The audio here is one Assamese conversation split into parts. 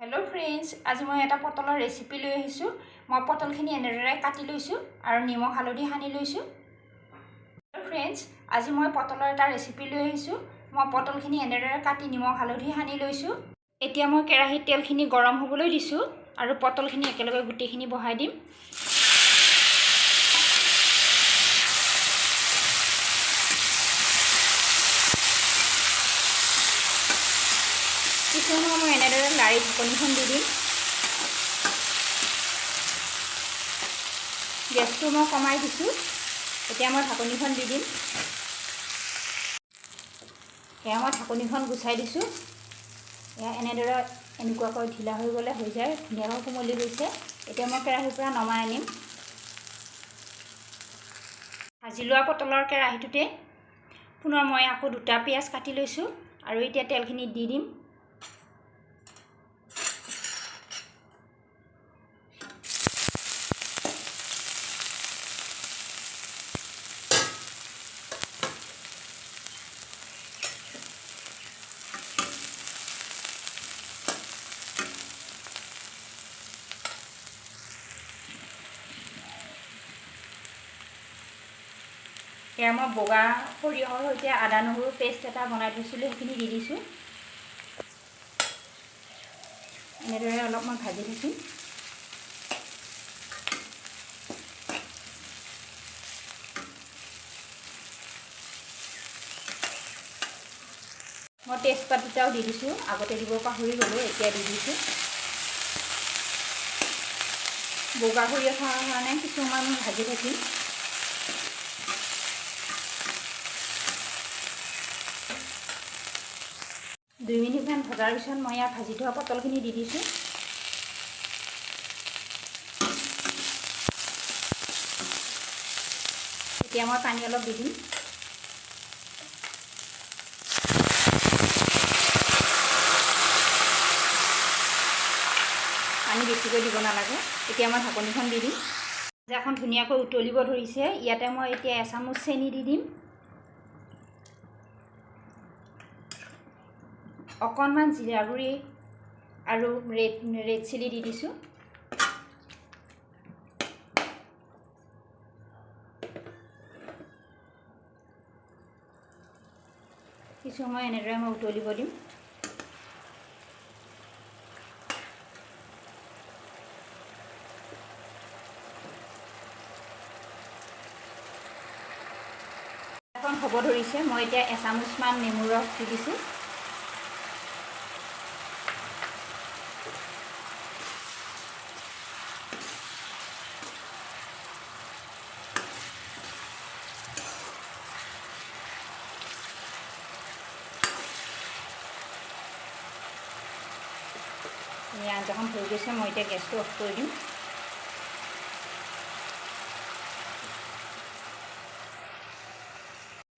हेलो फ्रेंड्स, आज मैं এটা পটলৰ ৰেচিপি লৈ আহিছো। মই পটলখিনি এনেদৰে কাটি লৈছো আৰু নিমখ হালধি সানি লৈছো। হেলো फ्रेंड्स, আজি মই পটলৰ এটা ৰেচিপি লৈ আহিছো। মই পটলখিনি এনেদৰে কাটি নিমখ হালধি সানি লৈছো। এতিয়া মই কেৰাহীত তেলখিনি গৰম হ'বলৈ দিছো আৰু পটলখিনি একেলগে গুটিখিনি বহাই দিম। কিছু সময় মই এনেদৰে লাৰি ঢাকনিখন দি দিম। গেছটো মই কমাই দিছো। এতিয়া মই ঢাকনিখন দি দিম। এয়া মই ঢাকনিখন গুচাই দিছো। এয়া এনেদৰে এনেকুৱাকৈ ঢিলা হৈ গ'লে হৈ যায়, ধুনীয়াকৈ কোমলি গৈছে। এতিয়া মই কেৰাহীৰ পৰা নমাই আনিম। ভাজি লোৱা পটলৰ কেৰাহীটোতে পুনৰ মই আকৌ দুটা পিঁয়াজ কাটি লৈছো আৰু এতিয়া তেলখিনি দি দিম। এয়া মই বগা সৰিয়হৰ সৈতে আদা নহৰু পেষ্ট এটা বনাই থৈছিলোঁ, সেইখিনি দি দিছোঁ। এনেদৰে অলপ মই ভাজি দিছোঁ। মই তেজপাত দুটাও দি দিছোঁ, আগতে দিব পাহৰি গ'লোঁ, এতিয়া দি দিছোঁ। বগা সৰিয়হ থকাৰ কাৰণে কিছুমান ভাজি থাকিম। দুই মিনিটমান ভজাৰ পিছত মই ইয়াত ভাজি থোৱা পটলখিনি দি দিছোঁ। এতিয়া মই পানী অলপ দি দিম। পানী বেছিকৈ দিব নালাগে। এতিয়া মই ঢাকনিখন দি দিম। এখন ধুনীয়াকৈ উতলিব ধৰিছে। ইয়াতে মই এতিয়া এচামুচ চেনি দি দিম। অকণমান জিৰা গুড়ি আৰু ৰেড চিলি দি দিছোঁ। কিছু সময় এনেদৰে মই উতলিব দিম। এখন হ'ব ধৰিছে। মই এতিয়া এচামুচমান নেমুৰ ৰস দি দিছোঁ। আঞ্জাখন হৈ গৈছে। মই এতিয়া গেছটো অফ কৰি দিম।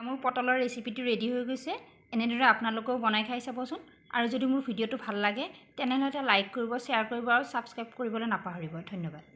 মোৰ পটলৰ ৰেচিপিটো ৰেডি হৈ গৈছে। এনেদৰে আপোনালোকেও বনাই খাই চাবচোন। আৰু যদি মোৰ ভিডিঅ'টো ভাল লাগে তেনেহ'লে লাইক কৰিব, শ্বেয়াৰ কৰিব আৰু ছাবস্ক্ৰাইব কৰিবলৈ নাপাহৰিব। ধন্যবাদ।